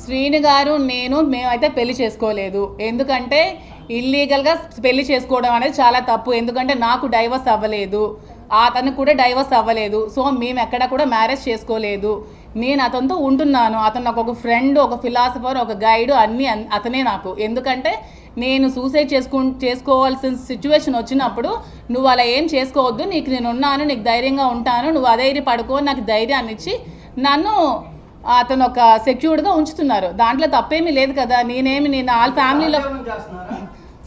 శ్రీను గారు మేమైతే పెళ్లి చేసుకోలేదు. ఎందుకంటే ఇల్లీగల్గా పెళ్లి చేసుకోవడం అనేది చాలా తప్పు. ఎందుకంటే నాకు డైవర్స్ అవ్వలేదు, అతను కూడా డైవర్స్ అవ్వలేదు. సో మేము ఎక్కడ కూడా మ్యారేజ్ చేసుకోలేదు. నేను అతనితో ఉంటున్నాను. అతను నాకు ఒక ఫ్రెండ్, ఒక ఫిలాసఫర్, ఒక గైడ్, అన్నీ అతనే నాకు. ఎందుకంటే నేను సూసైడ్ చేసుకోవాల్సిన సిచ్యువేషన్ వచ్చినప్పుడు నువ్వు అలా ఏం చేసుకోవద్దు, నీకు నేను ఉన్నాను, నీకు ధైర్యంగా ఉంటాను, నువ్వు అధైర్య పడుకో, నాకు ధైర్యాన్ని ఇచ్చి నన్ను అతను ఒక సెక్యూర్డ్గా ఉంచుతున్నారు. దాంట్లో తప్పేమీ లేదు కదా. నేను వాళ్ళ ఫ్యామిలీలో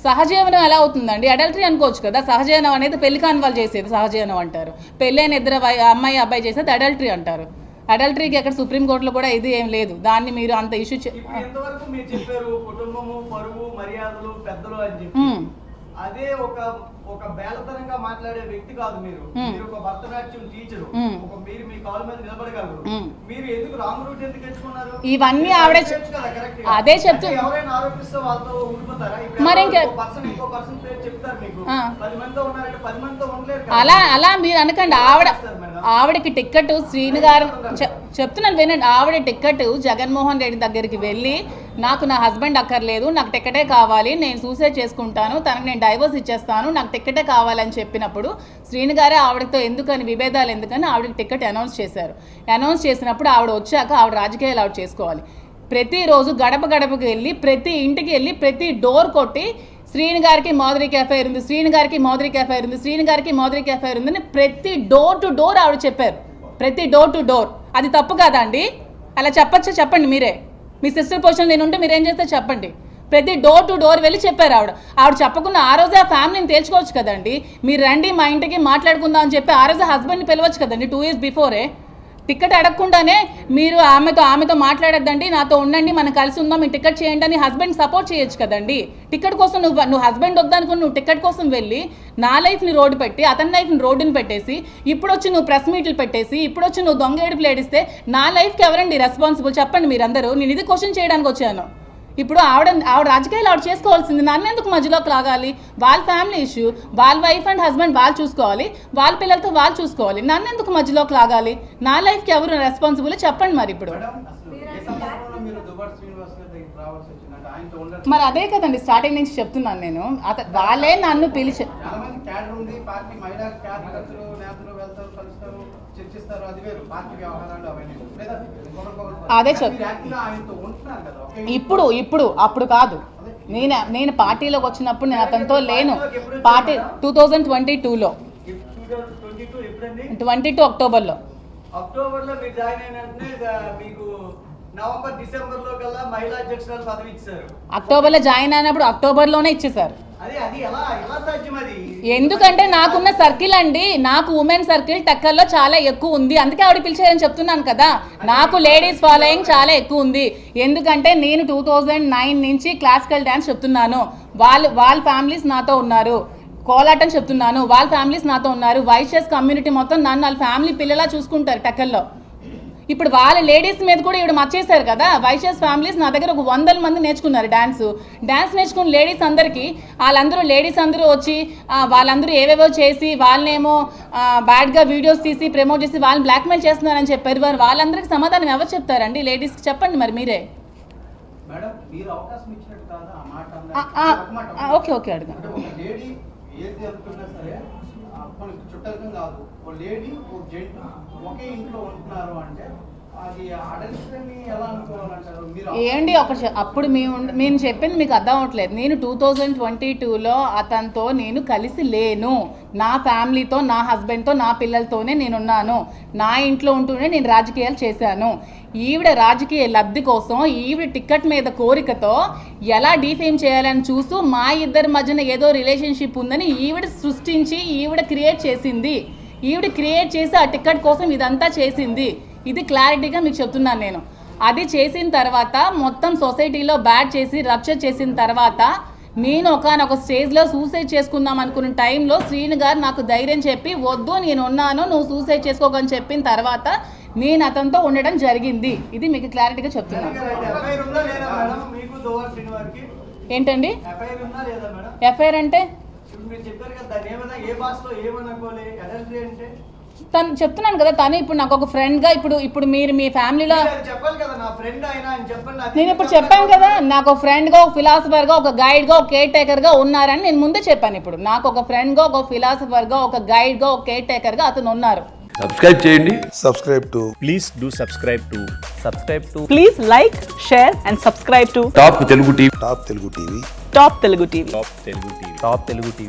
సహజీవనం ఎలా అవుతుందండి? అడల్టరీ అనుకోవచ్చు కదా. సహజీవనం అనేది పెళ్లి కాని వాళ్ళు చేసేది సహజీవనం అంటారు. పెళ్ళైన ఇద్దరు అమ్మాయి అబ్బాయి చేసేది అడల్టరీ అంటారు. అడల్టరీకి అక్కడ సుప్రీంకోర్టులో కూడా ఇది ఏం లేదు. దాన్ని మీరు అంత ఇష్యూ అదే ఒక బేలతనంగా మాట్లాడే వ్యక్తి కాదు మీరు. మీరు ఒక భరతనాట్యం టీచరు, మీరు మీ కాల్ మీద నిలబడగలరు. మీరు ఎందుకు రాంగ్ రూట్ ఎందుకు ఎంచుకున్నారు? ఇవన్నీ ఆవిడే అదే చెప్తూ ఎవరైనా ఆరోపిస్తే వాళ్ళతో ఉండిపోతారా? మరి ఇంకో పర్సన్ పేరు చెప్తారు మీకు, 10 మందితో ఉన్నారంటే 10 మందితో ఉండలేరు. అలా మీరు అనకండి. ఆవిడకి టిక్కెట్ శ్రీను గారు చెప్తున్నాను వినండి. ఆవిడ టిక్కెట్ జగన్మోహన్ రెడ్డి దగ్గరికి వెళ్ళి నాకు నా హస్బెండ్ అక్కర్లేదు, నాకు టిక్కెటే కావాలి, నేను సూసైడ్ చేసుకుంటాను, తనకు నేను డైవర్స్ ఇచ్చేస్తాను, నాకు టిక్కెటే కావాలని చెప్పినప్పుడు శ్రీను గారే ఆవిడతో ఎందుకని విభేదాలు ఎందుకని ఆవిడకి టిక్కెట్ అనౌన్స్ చేశారు. అనౌన్స్ చేసినప్పుడు ఆవిడ వచ్చాక ఆవిడ రాజకీయాలు ఆవిడ చేసుకోవాలి. ప్రతిరోజు గడప గడపకి వెళ్ళి ప్రతి ఇంటికి వెళ్ళి ప్రతి డోర్ కొట్టి శ్రీను గారికి మాధురికి ఎఫ్ఐఆర్ ఉంది, శ్రీను గారికి మాధురికి ఎఫ్ఐఆర్ ఉంది, శ్రీను గారికి మాధురికి ఎఫ్ఐఆర్ ఉందని ప్రతి డోర్ టు డోర్ ఆవిడ చెప్పారు. ప్రతి డోర్ టు డోర్. అది తప్పు కాదా అండి? అలా చెప్పచ్చా? చెప్పండి మీరే. మీ సిస్టర్ పొజిషన్ నేను ఉంటే మీరేం చేస్తే చెప్పండి. ప్రతి డోర్ టు డోర్ వెళ్ళి చెప్పారు ఆవిడ చెప్పకుండా ఆ రోజే ఆ ఫ్యామిలీని తేల్చుకోవచ్చు కదండి. మీరు రండి మా ఇంటికి మాట్లాడుకుందాం అని చెప్పి ఆ రోజే హస్బెండ్ని పిలవచ్చు కదండి. 2 years బిఫోరే. టికెట్ అడగకుండానే మీరు ఆమెతో మాట్లాడద్దండి, నాతో ఉండండి, మనం కలిసి ఉందాం, మీరు టికెట్ చేయండి అని హస్బెండ్ సపోర్ట్ చేయొచ్చు కదండి. టికెట్ కోసం నువ్వు హస్బెండ్ వద్దనుకుని నువ్వు టికెట్ కోసం వెళ్ళి నా లైఫ్ని రోడ్డు పెట్టి అతని లైఫ్ని రోడ్డుని పెట్టేసి ఇప్పుడు వచ్చి నువ్వు ప్రెస్ మీట్లు పెట్టేసి ఇప్పుడు వచ్చి నువ్వు దొంగ ఏడుపులు ఏడిస్తే నా లైఫ్కి ఎవరండి రెస్పాన్సిబుల్? చెప్పండి మీరందరూ. నేను ఇది క్వశ్చన్ చేయడానికి వచ్చాను. ఇప్పుడు ఆవిడ రాజకీయాలు ఆవిడ చేసుకోవాల్సింది. నన్ను ఎందుకు మధ్యలోకి లాగాలి? వాళ్ళ ఫ్యామిలీ ఇష్యూ, వాళ్ళ వైఫ్ అండ్ హస్బెండ్ వాళ్ళు చూసుకోవాలి, వాళ్ళ పిల్లలతో వాళ్ళు చూసుకోవాలి. నన్ను ఎందుకు మధ్యలోకి లాగాలి? నా లైఫ్కి ఎవరు రెస్పాన్సిబుల్ చెప్పండి. మరి ఇప్పుడు మరి అదే కదండి స్టార్టింగ్ నుంచి చెప్తున్నాను నేను. వాళ్ళే నన్ను పిలిచి అదే ఇప్పుడు అప్పుడు కాదు. నేను పార్టీలోకి వచ్చినప్పుడు నేను అతనితో లేను. పార్టీ 2022లో 22 అక్టోబర్లో మీరు జాయిన్ అయినట్టే మీకు నవంబర్ డిసెంబర్లో కల్లా మహిళా అధ్యక్షురాలు పదవి ఇచ్చారు. అక్టోబర్లో జాయిన్ అయినప్పుడు అక్టోబర్లోనే ఇచ్చేసారు. ఎందుకంటే నాకున్న సర్కిల్ అండి, నాకు ఉమెన్ సర్కిల్ టక్కర్లో చాలా ఎక్కువ ఉంది. అందుకే ఆవిడ పిలిచారని చెప్తున్నాను కదా. నాకు లేడీస్ ఫాలోయింగ్ చాలా ఎక్కువ ఉంది. ఎందుకంటే నేను 2009 నుంచి క్లాసికల్ డ్యాన్స్ చెప్తున్నాను. వాళ్ళ ఫ్యామిలీస్ నాతో ఉన్నారు. కోలాటం చెప్తున్నాను, వాళ్ళ ఫ్యామిలీస్ నాతో ఉన్నారు. వైశ్యస్ కమ్యూనిటీ మొత్తం నన్ను వాళ్ళ ఫ్యామిలీ పిల్లలా చూసుకుంటారు టక్కర్లో. ఇప్పుడు వాళ్ళ లేడీస్ మీద కూడా ఇవిడ మర్చేశారు కదా. వైశ్యస్ ఫ్యామిలీస్ నా దగ్గర ఒక 100 మంది నేర్చుకున్నారు డ్యాన్స్ నేర్చుకున్న లేడీస్ అందరికీ. లేడీస్ అందరూ వచ్చి వాళ్ళందరూ ఏవేవో చేసి వాళ్ళనేమో బ్యాడ్గా వీడియోస్ తీసి ప్రమోట్ చేసి వాళ్ళని బ్లాక్మెయిల్ చేస్తున్నారని చెప్పారు. వాళ్ళందరికీ సమాధానం ఎవరు చెప్తారండి? లేడీస్కి చెప్పండి మరి మీరే. ఓకే అడుగు. ఏంటి అప్పుడు మేము చెప్పింది మీకు అర్థం అవట్లేదు. నేను 2022లో అతనితో నేను కలిసి లేను. నా ఫ్యామిలీతో, నా హస్బెండ్తో, నా పిల్లలతోనే నేనున్నాను. నా ఇంట్లో ఉంటూనే నేను రాజకీయాలు చేశాను. ఈవిడ రాజకీయ లబ్ధి కోసం ఈవిడ టికెట్ మీద కోరికతో ఎలా డిఫేమ్ చేయాలని చూస్తూ మా ఇద్దరి మధ్యన ఏదో రిలేషన్షిప్ ఉందని ఈవిడ సృష్టించి ఈవిడ క్రియేట్ చేసింది. ఈవిడ క్రియేట్ చేసి ఆ టికెట్ కోసం ఇదంతా చేసింది. ఇది క్లారిటీగా మీకు చెప్తున్నాను నేను. అది చేసిన తర్వాత మొత్తం సొసైటీలో బ్యాడ్ చేసి రప్చర్ చేసిన తర్వాత నేను ఒకనొక స్టేజ్లో సూసైడ్ చేసుకుందాం అనుకున్న టైంలో శ్రీను గారు నాకు ధైర్యం చెప్పి వద్దు నేను ఉన్నాను, నువ్వు సూసైడ్ చేసుకోకని చెప్పిన తర్వాత నేను అతనితో ఉండడం జరిగింది. ఇది మీకు క్లారిటీగా చెప్తున్నాను. ఏంటండి ఎఫ్ఐఆర్ అంటే? తను చెప్తున్నాను కదా, తను ఇప్పుడు నాకు ఒక ఫ్రెండ్ గా ఇప్పుడు మీరు మీ ఫ్యామిలీలో మీరు అది చెప్పాలి కదా, నా ఫ్రెండ్ అయినా అని చెప్పండి. అది నేను ఇప్పుడు చెప్పాను కదా, నాకు ఒక ఫ్రెండ్ గా, ఒక ఫిలాసఫర్ గా, ఒక గైడ్ గా, ఒక కేర్ టేకర్ గా ఉన్నారని నేను ముందే చెప్పాను. ఇప్పుడు నాకు ఒక ఫ్రెండ్ గా, ఒక ఫిలాసఫర్ గా, ఒక గైడ్ గా, ఒక కేర్ టేకర్ గా అతను ఉన్నారు. సబ్స్క్రైబ్ చేయండి. subscribe to Please do subscribe to Please like, share and subscribe to top Telugu TV. Top Telugu TV. Top Telugu TV. Top Telugu TV.